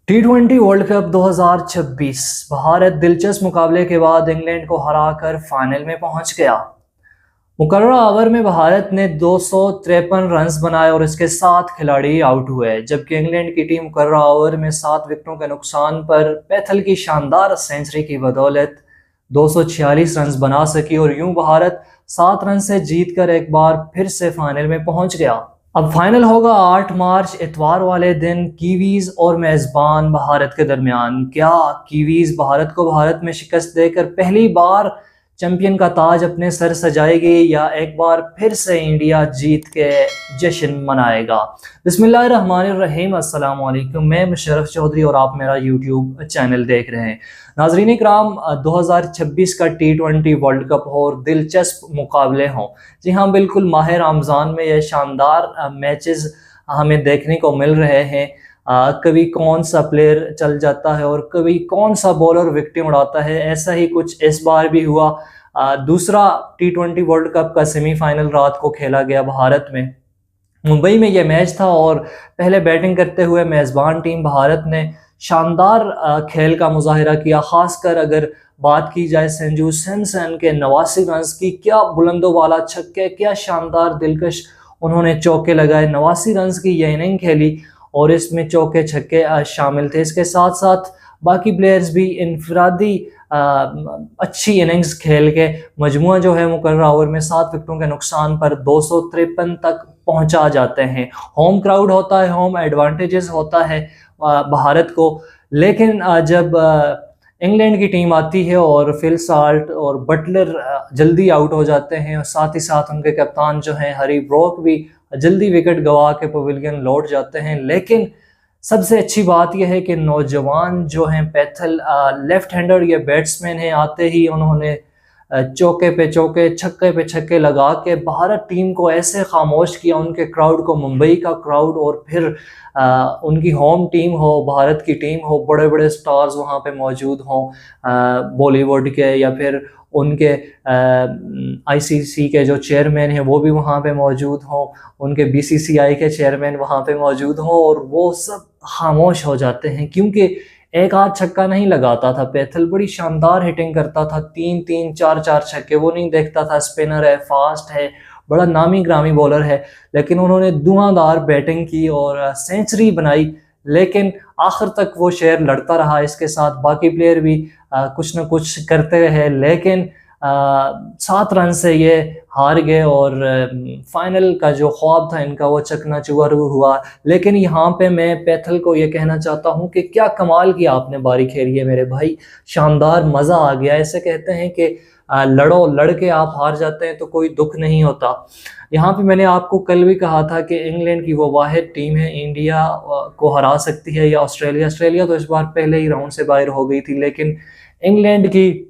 T20 world cup 2026 Bharat दिलचस्प मुकाबले के बाद इंग्लैंड को हराकर फाइनल में पहुंच गया। मुकर्रर ओवर में भारत ने 253 रन्स बनाए और इसके 7 खिलाड़ी आउट हुए, जबकि इंग्लैंड की टीम मुकर्रर ओवर में 7 विकेटों के नुकसान पर पैथल की शानदार सेंचुरी की बदौलत 246 रन्स बना सकी और यूं भारत 7 रन से जीतकर एक बार फिर से फाइनल में पहुंच गया। अब फाइनल होगा 8 मार्च इतवार वाले दिन कीवीज और मेजबान भारत के दरमियान। क्या कीवीज भारत को भारत में शिकस्त देकर पहली बार चैंपियन का ताज अपने सर सजाएगी या एक बार फिर से इंडिया जीत के जश्न मनाएगा? बिस्मिल्लाहिर्रहमानिर्रहीम, अस्सलाम वालेकुम। मैं मुशर्रफ चौधरी और आप मेरा यूट्यूब चैनल देख रहे हैं। नाज़रीन इकराम, 2026 का T20 वर्ल्ड कप हो और दिलचस्प मुकाबले हों। जी हाँ, बिल्कुल माह रमज़ान में ये शानदार मैचेस हमें देखने को मिल रहे हैं। कभी कौन सा प्लेयर चल जाता है और कभी कौन सा बॉलर विकेट उड़ाता है। ऐसा ही कुछ इस बार भी हुआ। दूसरा T20 वर्ल्ड कप का सेमीफाइनल रात को खेला गया भारत में। मुंबई में यह मैच था और पहले बैटिंग करते हुए मेज़बान टीम भारत ने शानदार खेल का मुजाहिरा किया। खासकर अगर बात की जाए संजू सैमसन के 89 रन की, क्या बुलंदो वाला छक्के, क्या शानदार दिलकश उन्होंने चौके लगाए। 89 रन की यह इनिंग खेली और इसमें चौके छक्के शामिल थे। इसके साथ साथ बाकी प्लेयर्स भी इनफरादी अच्छी इनिंग्स खेल के मजमुआ जो है मुकर्रर ओवर में 7 विकेटों के नुकसान पर 253 तक पहुंचा जाते हैं। होम क्राउड होता है, होम एडवांटेजेस होता है भारत को। लेकिन जब इंग्लैंड की टीम आती है और फिल साल्ट और बटलर जल्दी आउट हो जाते हैं और साथ ही साथ उनके कप्तान जो हैं हैरी ब्रोक भी जल्दी विकेट गंवा के पवेलियन लौट जाते हैं। लेकिन सबसे अच्छी बात यह है कि नौजवान जो हैं पैथल लेफ्ट हैंडर ये बैट्समैन हैं, आते ही उन्होंने चौके पे चौके, छक्के पे छक्के लगा के भारत टीम को ऐसे खामोश किया, उनके क्राउड को, मुंबई का क्राउड और फिर उनकी होम टीम हो, भारत की टीम हो, बड़े बड़े स्टार्स वहाँ पे मौजूद हों, बॉलीवुड के या फिर उनके आईसीसी के जो चेयरमैन हैं वो भी वहाँ पे मौजूद हों, उनके बीसीसीआई के चेयरमैन वहाँ पे मौजूद हों और वो सब खामोश हो जाते हैं। क्योंकि एक आध छक्का नहीं लगाता था पैथल, बड़ी शानदार हिटिंग करता था, 3-3 4-4 छक्के। वो नहीं देखता था स्पिनर है, फास्ट है, बड़ा नामी ग्रामी बॉलर है, लेकिन उन्होंने धुआंधार बैटिंग की और सेंचुरी बनाई। लेकिन आखिर तक वो शेर लड़ता रहा, इसके साथ बाकी प्लेयर भी कुछ न कुछ करते रहे, लेकिन 7 रन से ये हार गए और फाइनल का जो ख्वाब था इनका वो चकनाचूर हुआ। लेकिन यहाँ पे मैं पैथल को ये कहना चाहता हूँ कि क्या कमाल की आपने बारी खेली है मेरे भाई, शानदार, मज़ा आ गया। ऐसे कहते हैं कि लड़ो, लड़ के आप हार जाते हैं तो कोई दुख नहीं होता। यहाँ पे मैंने आपको कल भी कहा था कि इंग्लैंड की वो वाहिद टीम है इंडिया को हरा सकती है या ऑस्ट्रेलिया तो इस बार पहले ही राउंड से बाहर हो गई थी। लेकिन इंग्लैंड की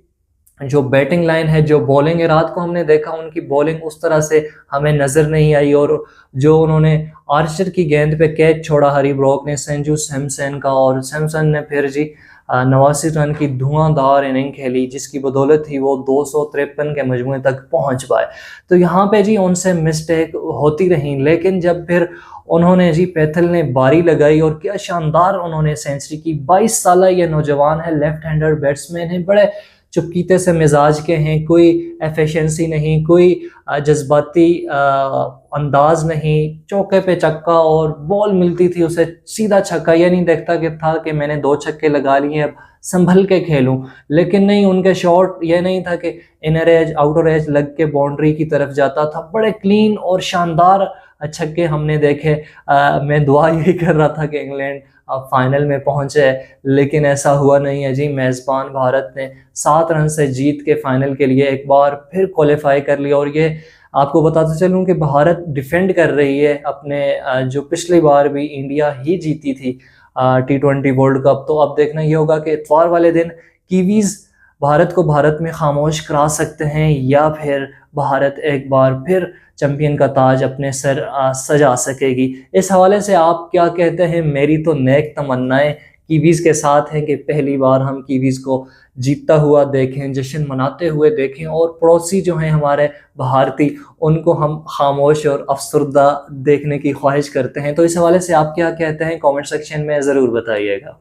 जो बैटिंग लाइन है, जो बॉलिंग है, रात को हमने देखा उनकी बॉलिंग उस तरह से हमें नज़र नहीं आई और जो उन्होंने आर्चर की गेंद पे कैच छोड़ा हैरी ब्रोक ने संजू सैमसन का, और सैमसन ने फिर जी 89 रन की धुआंधार इनिंग खेली जिसकी बदौलत ही वो 253 के मजमूए तक पहुंच पाए। तो यहाँ पे जी उनसे मिस्टेक होती रही, लेकिन जब फिर उन्होंने जी पैथल ने बारी लगाई और क्या शानदार उन्होंने सेंचुरी की। 22 साल ये नौजवान है, लेफ्ट हैंडर बैट्समैन है, बड़े चुपकीते से मिजाज के हैं, कोई एफिशिएंसी नहीं, कोई जज्बाती अंदाज नहीं, चौके पे चक्का और बॉल मिलती थी उसे सीधा छक्का। ये नहीं देखता कि था कि मैंने 2 छक्के लगा लिए अब संभल के खेलूं। लेकिन नहीं, उनके शॉट ये नहीं था कि इनर एज आउटर एज लग के बाउंड्री की तरफ जाता था, बड़े क्लीन और शानदार छक्के हमने देखे। मैं दुआ यही कर रहा था कि इंग्लैंड फाइनल में पहुंचे, लेकिन ऐसा हुआ नहीं है जी। मेज़बान भारत ने 7 रन से जीत के फाइनल के लिए एक बार फिर क्वालिफाई कर लिया। और ये आपको बताते चलूं कि भारत डिफेंड कर रही है अपने जो पिछली बार भी इंडिया ही जीती थी T20 वर्ल्ड कप। तो अब देखना ये होगा कि इतवार वाले दिन कीवीज भारत को भारत में खामोश करा सकते हैं या फिर भारत एक बार फिर चैंपियन का ताज अपने सर सजा सकेगी। इस हवाले से आप क्या कहते हैं? मेरी तो नेक तमन्नाएं कीवीज़ के साथ हैं कि पहली बार हम कीवीज़ को जीतता हुआ देखें, जश्न मनाते हुए देखें, और पड़ोसी जो हैं हमारे भारतीय उनको हम खामोश और अफसरदा देखने की ख्वाहिश करते हैं। तो इस हवाले से आप क्या कहते हैं? कमेंट सेक्शन में ज़रूर बताइएगा।